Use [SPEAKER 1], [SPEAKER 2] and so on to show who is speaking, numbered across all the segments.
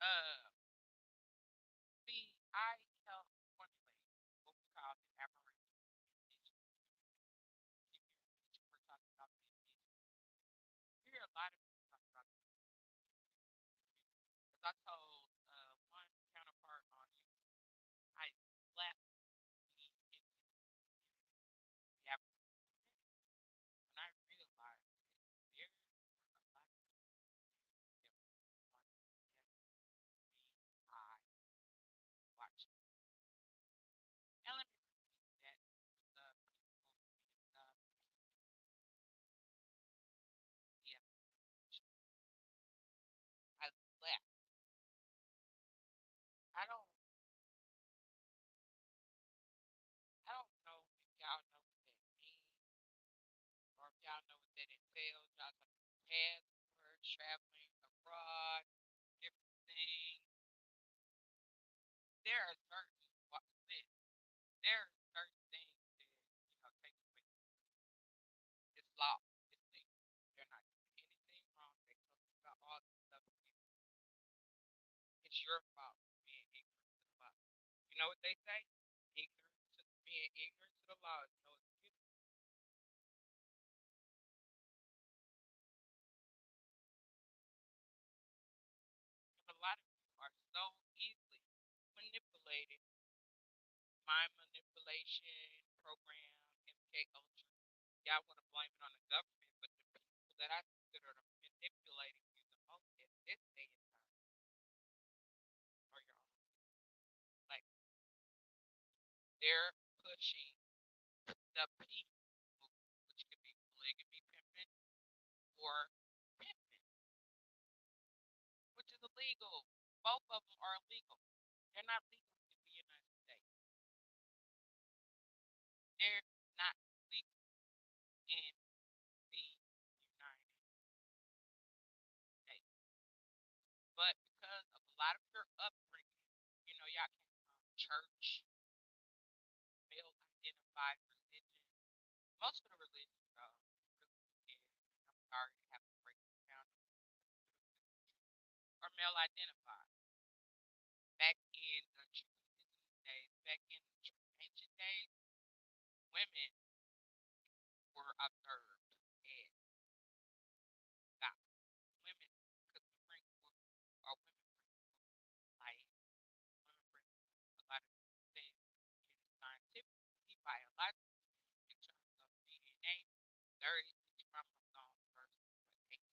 [SPEAKER 1] Uh, see, I help formulate what we call the aberration condition. We're talking about the condition. You hear a lot of people talk about the because I told one counterpart on you, I left the aberration when I realized that there were a lot of people that want to be I watch. And let me repeat that for the people in the I left. I don't I don't know if y'all know what that means or if y'all know what that entails. Y'all talking passport, traveling abroad, different things. There are certain listen, there are certain things that take away. It's law. It's legal. They're not doing anything wrong. They told you about all this stuff. It's your fault for being ignorant to the law. You know what they say? Being ignorant to the law is no excuse. And a lot of people are so easily manipulated. Mind manipulation program, MK Ultra. Y'all want to blame it on the government, but the people that I consider are manipulating you the most at this day and time are your own. Like they're pushing the P, which could be polygamy pimping or pimping, which is illegal. Both of them are illegal. They're not legal in the United States. They're not legal in the United States. But because of a lot of your upbringing, y'all came from church, male identified religion. Most of the religions, really, I'm sorry to have to break it down, are male identified. Back in the true indigenous days, back in the true ancient days, women were observed as God. Women could bring forth, or women bring life, women bring a lot of things scientifically, biologically, in terms of DNA, 36 chromosomes versus what 18.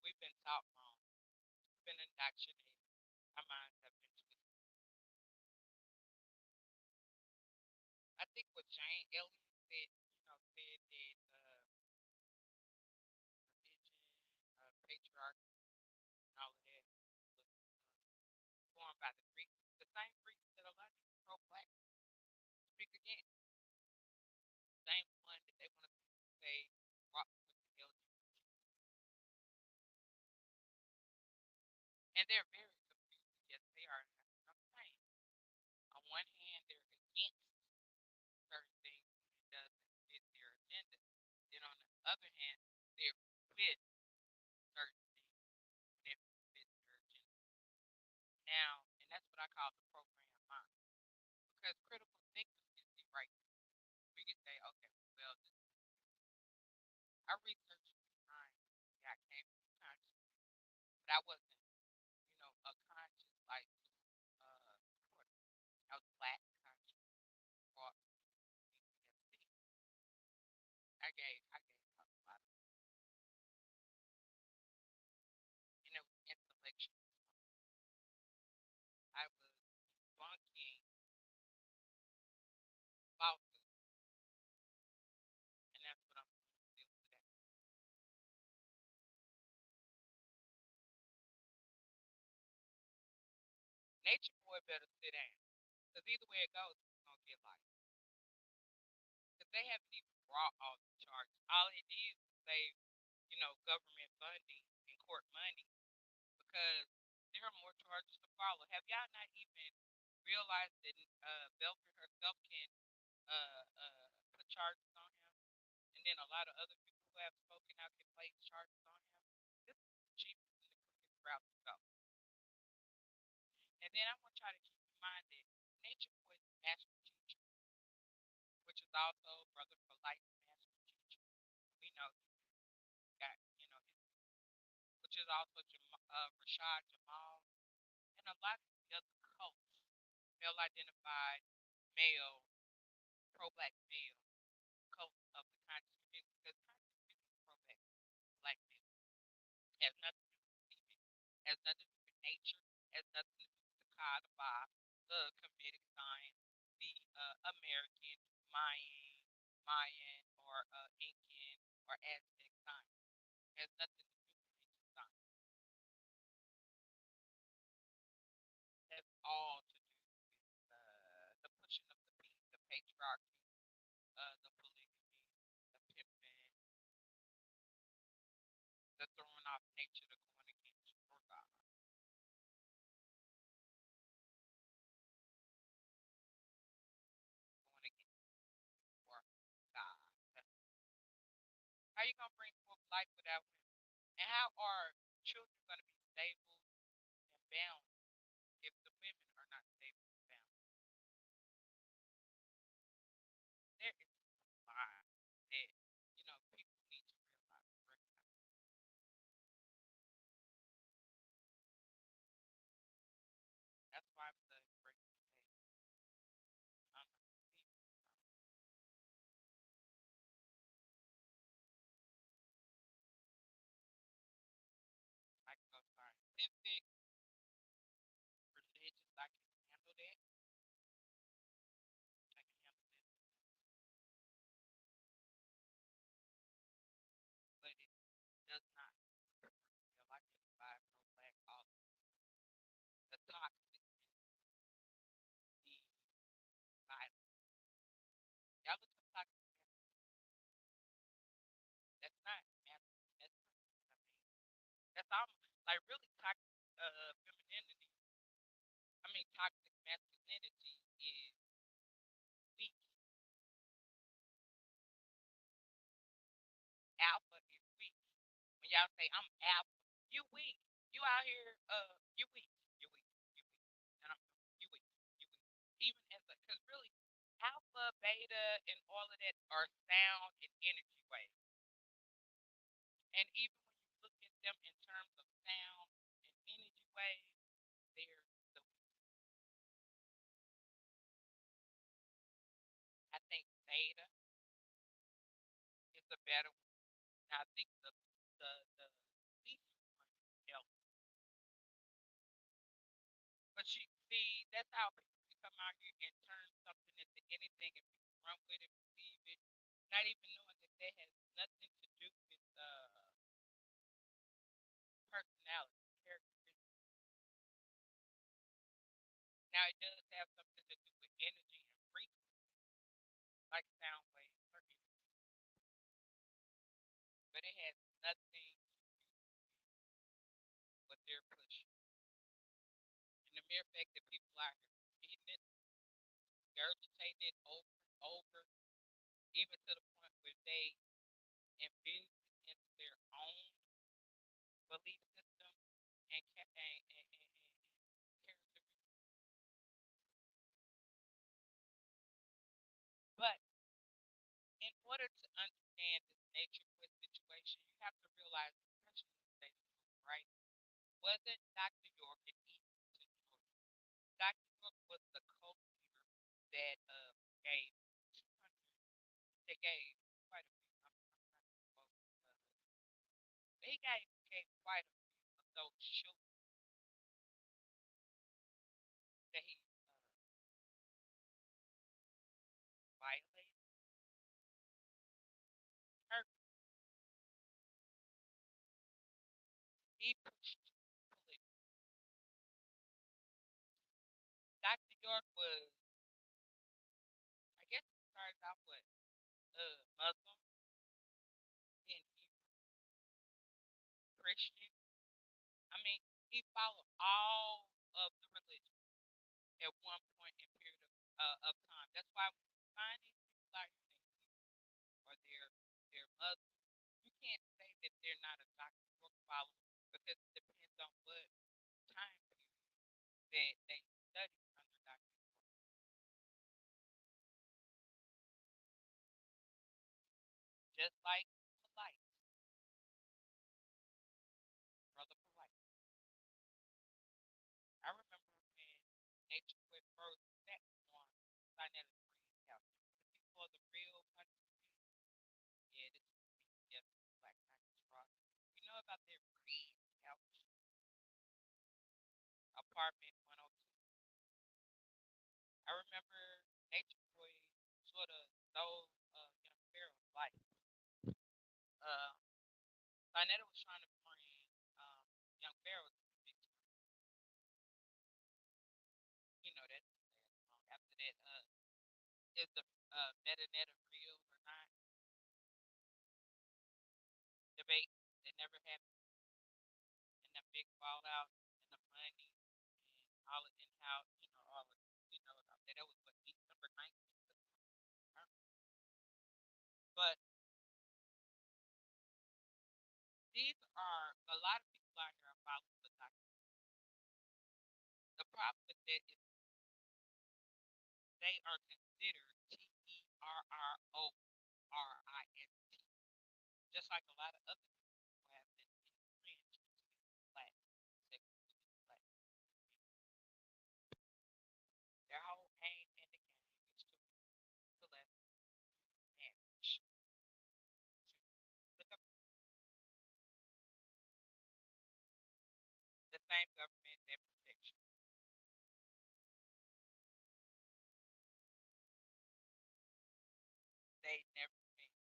[SPEAKER 1] We've been taught wrong. We've been indoctrinated. Our minds have been twisted. I think what Jane Elliott said, said that religion, patriarchy, and all of that was formed by the Greeks. The same Greeks that a lot of these pro-black speak against. Same one that they want to say rock with the LGBT. And they're very confused. Yes, they are. I'm saying. On one hand, they're against certain things when it doesn't fit their agenda. Then on the other hand, they're with certain things when it fits their agenda. Now, and that's what I call the program mind. Because critical thinkers can see right through. We can say, okay, well, I researched behind, yeah, I came from consciousness, but I wasn't, a conscious like uh I was black conscious or PTSD. I gave a lot of, intellectual. I was debunking falsehood, and that's what I'm doing still today. Nature boy better sit down, because either way it goes, he's gonna get life. Because they haven't even brought all the charges. All it did was save, government funding and court money, because there are more charges to follow. Have y'all not even realized that Belford herself can put charges on him? And And then a lot of other people who have spoken out can place charges on him. This is the cheapest and the quickest route to go. And then I want y'all to keep in mind that Nature Boy's master teacher, which is also Brother for Life master teacher. We know he got, which is also Rashad Jamal, and a lot of the other cults, male-identified, male, pro-black male cults of the conscious community, because conscious community is pro-black male. Has nothing to do with female, has nothing to do with nature, has nothing to do with the Kadaba, the Kemetic science, the American, Mayan, or Incan, or Aztec science. Has nothing to do with ancient science. That's all to do with the pushing of the beat, the patriarchy, the polygamy, the pimping, the throwing off nature, the going against your God, going against your God. How you gonna bring forth life without women? And how are children gonna be stable and balanced if the women are not stable and balanced? There is a lot that people need to recognize. That's why I'm studying breaking today. I'm not I can go scientific, religious. I can handle that. I can handle that, but it does not feel like it's by pro black all the toxic, the violence. Y'all look at toxic. That's not masculine. That's not what I mean. That's almost like really toxic femininity. I mean, toxic masculinity is weak. Alpha is weak. When y'all say I'm alpha, you weak. You out here, you weak. You weak. You weak. And you weak. You weak. Even as a, because really, alpha, beta, and all of that are sound and energy waves. And even when you look at them in terms of sound and energy waves, they're the I think beta is a better one. Now, I think the least one is delta. But you see, that's how people can come out here and turn something into anything and people run with it, believe it, not even knowing that that has nothing to do with personality, characteristics. Now, it does have something to do with energy and frequency, like sound waves or energy, but it has nothing to do with what they're pushing. And the mere fact that people are repeating it, regurgitating it over and over, even to the point where they embed it into their own belief system and character. But in order to understand this nature of situation, you have to realize, especially in the state of Georgia, right? Wasn't Dr. York in Easton, Georgia? Dr. York was the co-leader that gave 200. They gave quite a few. I'm not but he gave quite a few of those children that he violated. Her, he pushed polygamy. Dr. York was, I guess, he started out with Muslim, then Christian. I mean, he followed all of the religions at one point in period of time. That's why when you find these people out here, or they're other. You can't say that they're not a Dr. Book follower because it depends on what time period that they study under Dr. Just like polite, brother polite. I remember when Nature Boy first sat on Sinetta Green couch. For the real country, yeah, this is yeah, black country rock. You know about their green couch apartment 102. I remember Nature Boy sort of stole Young Pharaoh's life. Uh, Sinetta was trying to bring um, Young Pharaoh to the big screen. You know that after that, is the Metanetta real or not debate that never happened, and the big fallout and the money and all of in how all of about that. That was what December 19th. But these are a lot of people out here are following the doctor. The problem with that is they are considered TERRORIST, just like a lot of other people who have been infringed into black, black. Their whole aim in the game is to let manage. Look up the same government that protects you. They never change.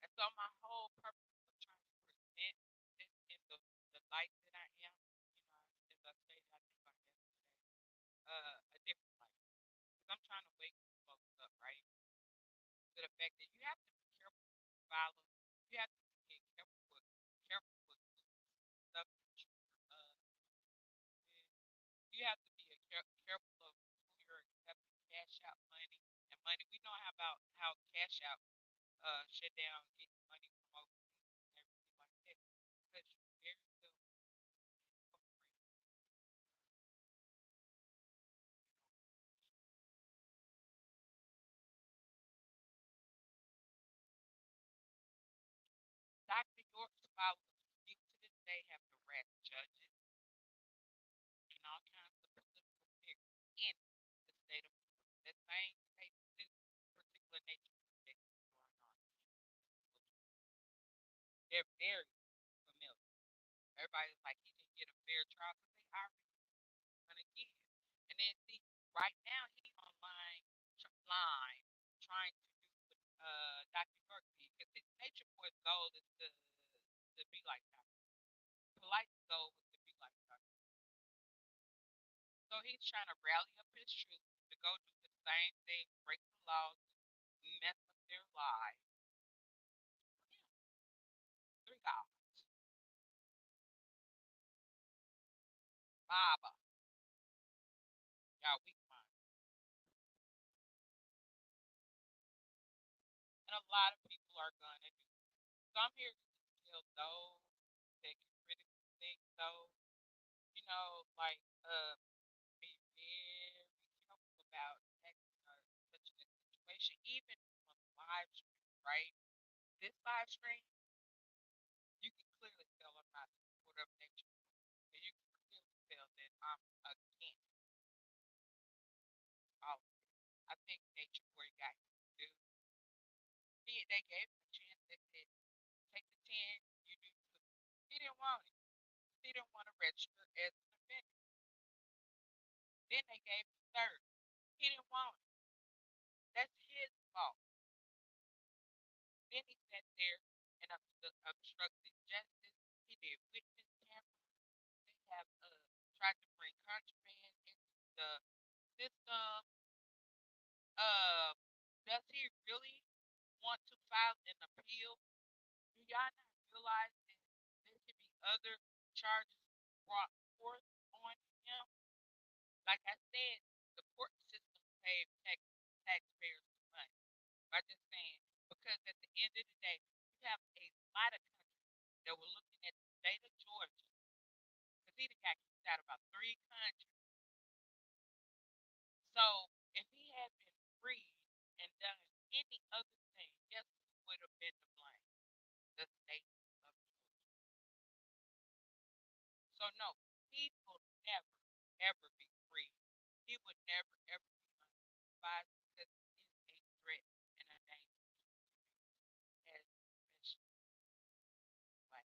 [SPEAKER 1] And so my whole purpose of trying to present this in the light that I am, as I stated, I think on yesterday, a different light. Because I'm trying to wake folks up, right? To the fact that you have to be careful with follow. You have to be careful with stuff that uh you have to be careful of who you're accepting cash out money and money. We know how about how cash out shut down getting money from overseas and everything like that. Because you very still Dr. York's followers still to this day have harassed judges and all kinds of political figures in the state of Florida. That same state this particular nature that is going on. They're very familiar. Everybody's like he didn't get a fair trial because they already gonna get him. And then see, right now he's online line trying to do what Dr. York did because his nature boy's goal is to be like Dr. Polite's goal was to be like Dr. So he's trying to rally up his troops to go do the same thing, break the laws, mess up their lives. Three gods. Baba. Y'all weak mind. And a lot of people are gonna do. So I'm here to tell those that can critically think those, like be very careful about acting or such a situation, even on live stream, right? This live stream, you can clearly tell I'm not a supporter of nature. And you can clearly tell that I'm against all of it. I think nature boy got him to do. They gave him a chance. They said, take the 10, you do 2. He didn't want it. He didn't want to register as an offender. Then they gave him 30. He didn't want it. That's his fault. Then he sat there and obstructed justice. He did witness tampering. They have tried to bring contraband into the system. Uh, does he really want to file an appeal? Do y'all not realize that there could be other charges brought forth on him? Like I said, the court system saved taxpayers some money by just saying because because at the end of the day, you have a lot of countries that were looking at the state of Georgia, because he got kicked out about 3 countries. So if he had been freed and done any other thing, guess who would have been to blame? The state of Georgia. So no, he will never, ever be free. He would never, ever be unsupervised because he is a threat and a danger as especially black.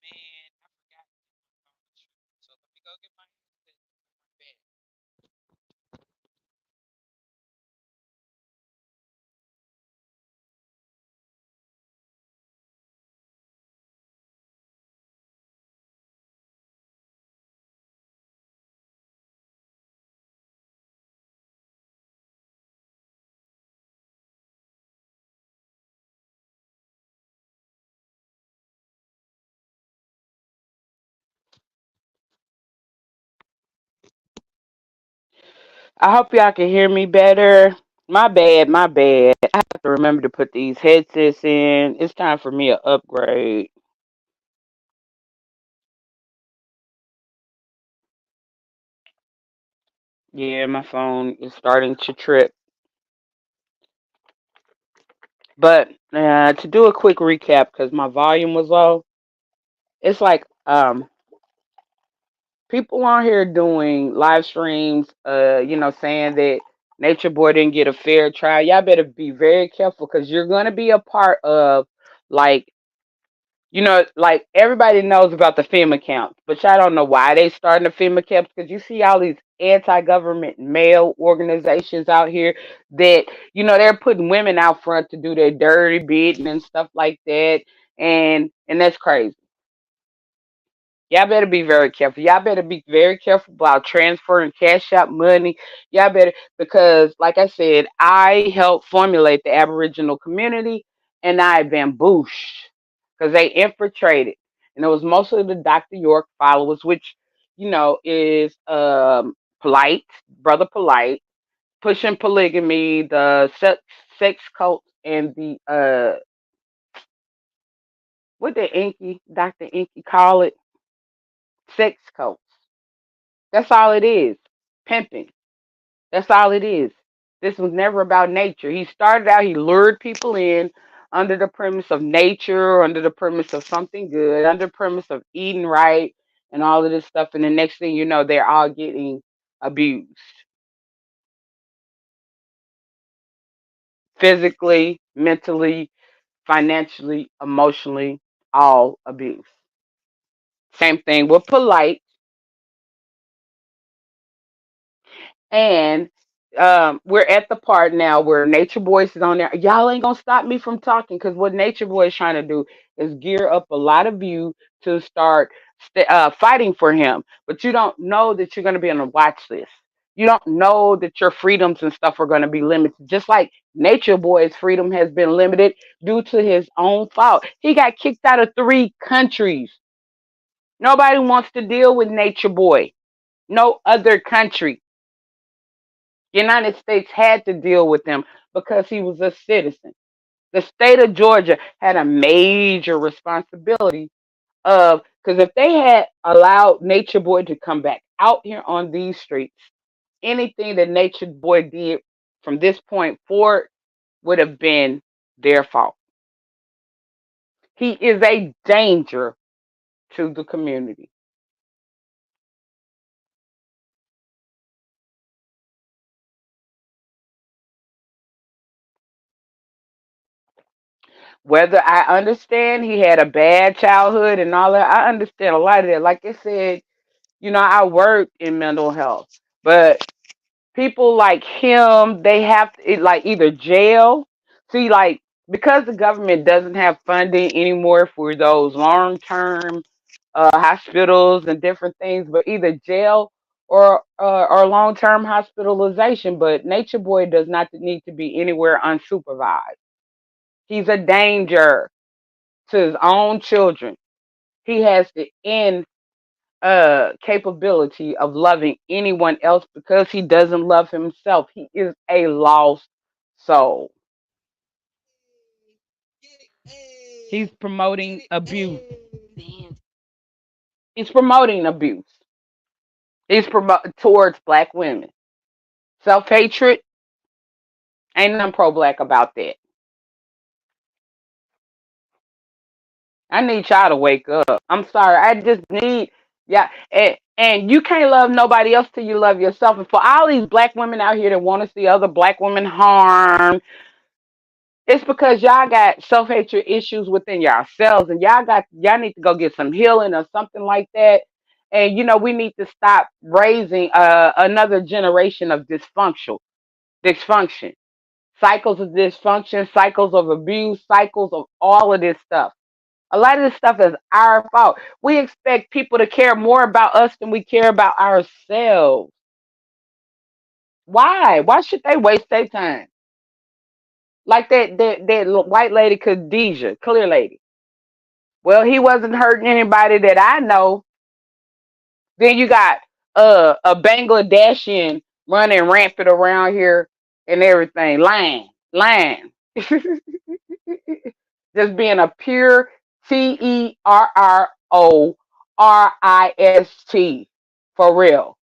[SPEAKER 1] Man, I forgot to get my phone trip. So let me go get my headset and my bed.
[SPEAKER 2] I hope y'all can hear me better. My bad, my bad. I have to remember to put these headsets in. It's time for me to upgrade. Yeah, my phone is starting to trip. But to do a quick recap, because my volume was low, it's like people on here doing live streams, saying that Nature Boy didn't get a fair trial. Y'all better be very careful because you're gonna be a part of like like everybody knows about the FEMA camps, but y'all don't know why they starting the FEMA camps because you see all these anti-government male organizations out here that they're putting women out front to do their dirty bidding and stuff like that, and that's crazy. Y'all better be very careful. Y'all better be very careful about transferring cash out money. Y'all better, because, like I said, I helped formulate the Aboriginal community and I bambooshed because they infiltrated. And it was mostly the Dr. York followers, which, is polite, brother polite, pushing polygamy, the sex cults, and the, what did Dr. Inky call it? Sex cults. That's all it is. Pimping. That's all it is. This was never about nature. He started out, he lured people in under the premise of nature, under the premise of something good, under the premise of eating right and all of this stuff. And the next thing you know, they're all getting abused physically, mentally, financially, emotionally, all abuse. Same thing with polite. And we're at the part now where Nature Boy is on there. Y'all ain't gonna stop me from talking because what Nature Boy is trying to do is gear up a lot of you to start fighting for him. But you don't know that you're gonna be on a watch list. You don't know that your freedoms and stuff are gonna be limited. Just like Nature Boy's freedom has been limited due to his own fault. He got kicked out of 3 countries. Nobody wants to deal with Nature Boy. No other country. United States had to deal with him because he was a citizen. The state of Georgia had a major responsibility of because if they had allowed Nature Boy to come back out here on these streets, anything that Nature Boy did from this point forward would have been their fault. He is a danger to the community. Whether I understand he had a bad childhood and all that, I understand a lot of that. Like I said, I work in mental health, but people like him, they have to, like either jail. See, like because the government doesn't have funding anymore for those long term hospitals and different things, but either jail or long term hospitalization. But Nature Boy does not need to be anywhere unsupervised. He's a danger to his own children. He has the capability of loving anyone else because he doesn't love himself. He is a lost soul. He's promoting abuse. He's promoting abuse. He's towards black women. Self hatred, ain't nothing pro black about that. I need y'all to wake up. I'm sorry. I just need, yeah. And you can't love nobody else till you love yourself. And for all these black women out here that want to see other black women harmed, it's because y'all got self hatred issues within yourselves, and y'all need to go get some healing or something like that. And we need to stop raising another generation of dysfunction, cycles of dysfunction, cycles of abuse, cycles of all of this stuff. A lot of this stuff is our fault. We expect people to care more about us than we care about ourselves. Why? Why should they waste their time? Like that white lady Khadijah, clear lady. Well, he wasn't hurting anybody that I know. Then you got a Bangladeshi running rampant around here and everything, lying. Just being a pure TERRORIST for real.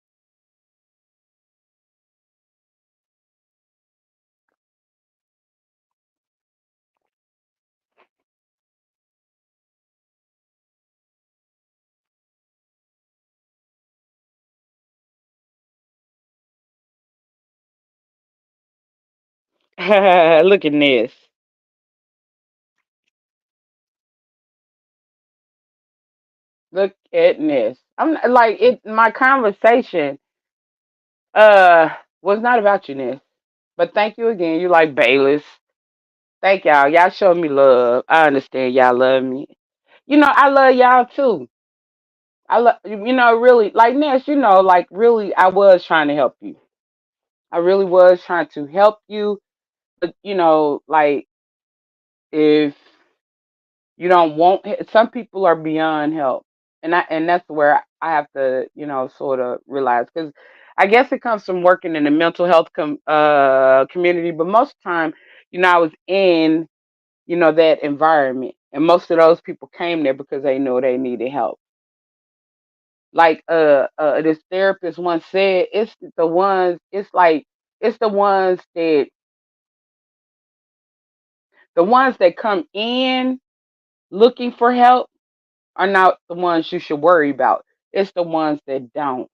[SPEAKER 2] Look at this. Look at this. I'm like it. My conversation uh was not about you, Ness. But thank you again. You like Bayless. Thank y'all. Y'all show me love. I understand y'all love me. I love y'all too. I love really like Ness. Like really, I was trying to help you. I really was trying to help you. But like if you don't want, some people are beyond help, and that's where I have to sort of realize because I guess it comes from working in the mental health community, but most of the time, I was in that environment, and most of those people came there because they know they needed help. Like this therapist once said, it's the ones that come in looking for help are not the ones you should worry about. It's the ones that don't.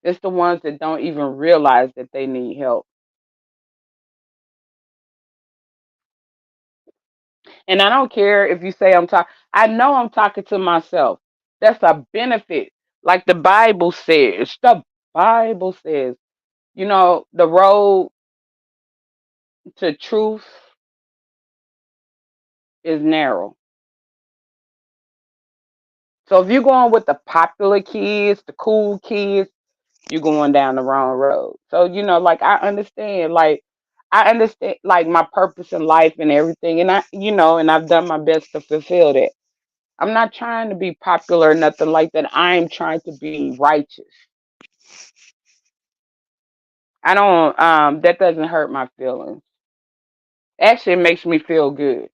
[SPEAKER 2] It's the ones that don't even realize that they need help. And I don't care if you say I'm talking. I know I'm talking to myself. That's a benefit. Like the Bible says. The Bible says, the road to truth is narrow. So if you're going with the popular kids, the cool kids, you're going down the wrong road. So, like I understand like my purpose in life and everything. And and I've done my best to fulfill that. I'm not trying to be popular or nothing like that. I'm trying to be righteous. I don't that doesn't hurt my feelings. Actually it makes me feel good.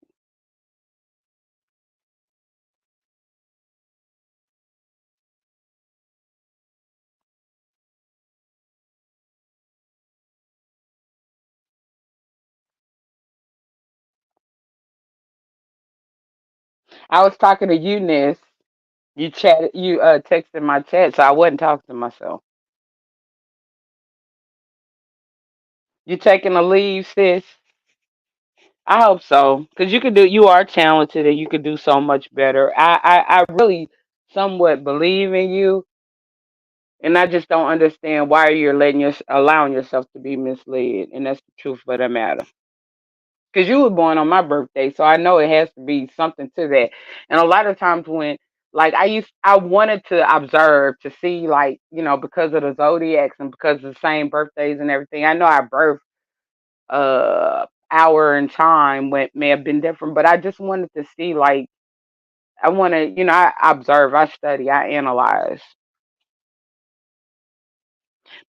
[SPEAKER 2] I was talking to you, Ness. You texted my chat, so I wasn't talking to myself. You taking a leave, sis? I hope so, because you are talented and you could do so much better. I really somewhat believe in you, and I just don't understand why you're allowing yourself to be misled, and that's the truth of the matter. Because you were born on my birthday, so I know it has to be something to that. And a lot of times when I wanted to observe to see, like, because of the zodiacs and because of the same birthdays and everything. I know our birth hour and time may have been different, but I just wanted to see, like, I want to, I observe, I study, I analyze.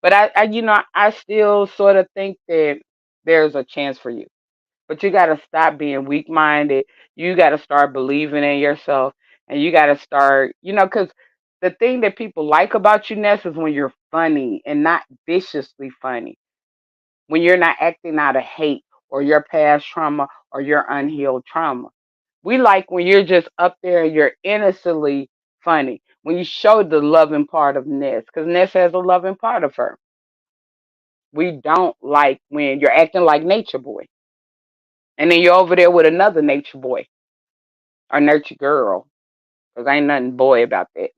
[SPEAKER 2] But I still sort of think that there's a chance for you. But you got to stop being weak minded. You got to start believing in yourself. And you got to start, because the thing that people like about you, Ness, is when you're funny and not viciously funny. When you're not acting out of hate or your past trauma or your unhealed trauma. We like when you're just up there and you're innocently funny. When you show the loving part of Ness, because Ness has a loving part of her. We don't like when you're acting like Nature Boy. And then you're over there with another Nature Boy or Nature Girl. Because ain't nothing boy about that.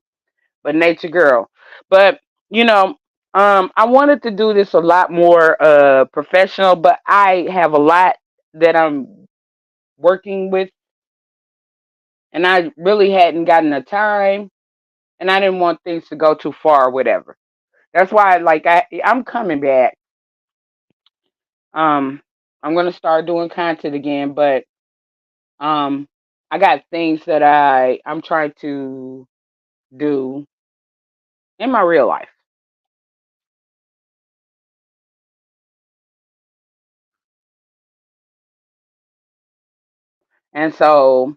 [SPEAKER 2] But Nature Girl. But, you know, I wanted to do this a lot more professional, but I have a lot that I'm working with, and I really hadn't gotten the time, and I didn't want things to go too far or whatever. That's why, like, I'm coming back. Um, I'm gonna start doing content again, but um, I got things that I'm trying to do in my real life, and so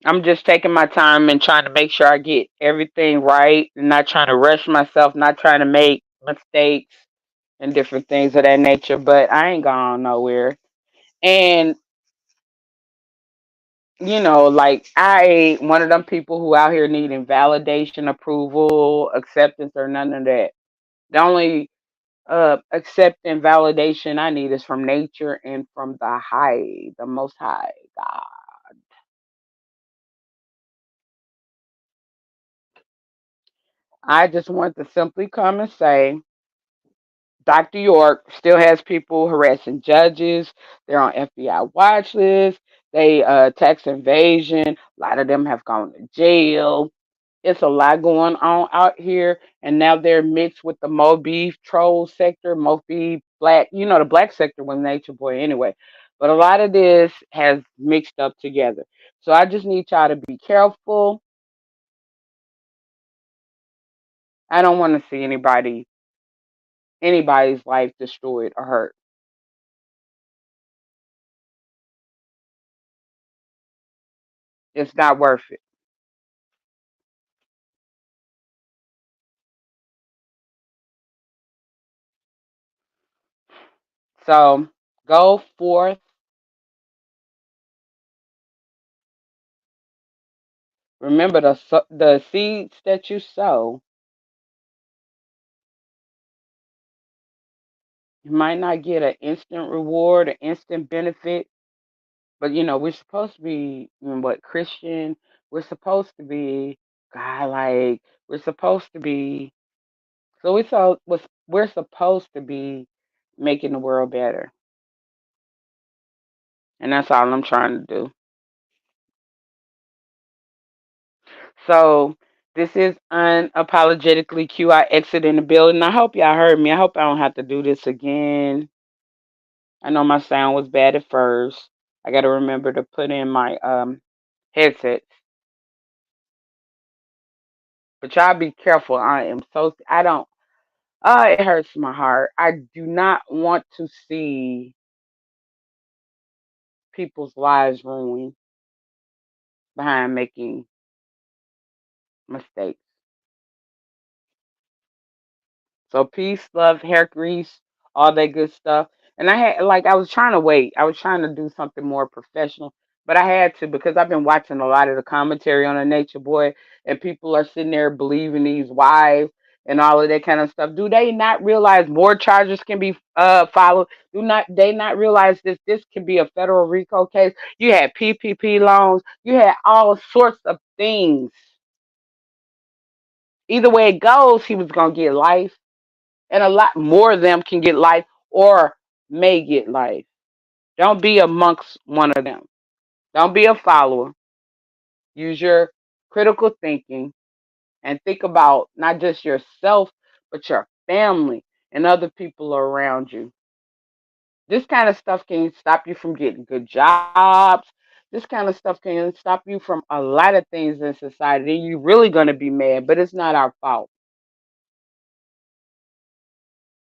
[SPEAKER 2] I'm just taking my time and trying to make sure I get everything right, and not trying to rush myself, not trying to make mistakes and different things of that nature. But I ain't gone nowhere, and like, I ain't one of them people who out here needing validation, approval, acceptance, or none of that. The only acceptance, validation I need is from nature and from the most high God. I just want to simply come and say Dr. York still has people harassing judges. They're on FBI watch list. They tax evasion. A lot of them have gone to jail. It's a lot going on out here, and now they're mixed with the Moby troll sector, Moby black. The black sector was Nature Boy anyway, but a lot of this has mixed up together. So I just need y'all to be careful. I don't want to see anybody's life destroyed or hurt. It's not worth it. So go forth. Remember, the seeds that you sow, you might not get an instant reward, an instant benefit. But we're supposed to be, what, Christian? We're supposed to be God, like, we're supposed to be. So we're supposed to be making the world better, and that's all I'm trying to do. So this is unapologetically QI exit in the building. I hope y'all heard me. I hope I don't have to do this again. I know my sound was bad at first. I got to remember to put in my headsets. But y'all be careful. I don't. It hurts my heart. I do not want to see people's lives ruined behind making mistakes. So peace, love, hair grease, all that good stuff. And I was trying to wait. I was trying to do something more professional, but I had to because I've been watching a lot of the commentary on the Nature Boy, and people are sitting there believing these wives and all of that kind of stuff. Do they not realize more charges can be followed? Do not they not realize this can be a federal RICO case? You had PPP loans. You had all sorts of things. Either way it goes, he was gonna get life, and a lot more of them can get life or may get life. Don't be amongst one of them. Don't be a follower. Use your critical thinking and think about not just yourself, but your family and other people around you. This kind of stuff can stop you from getting good jobs. This kind of stuff can stop you from a lot of things in society. You're really going to be mad, but it's not our fault.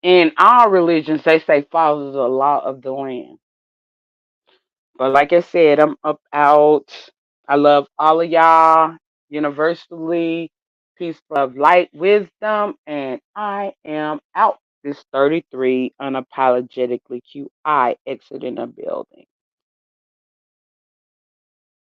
[SPEAKER 2] In our religions, they say follow the law of the land. But like I said, I'm up out. I love all of y'all universally. Peace, love, light, wisdom, and I am out. This 33 unapologetically QI exiting a building.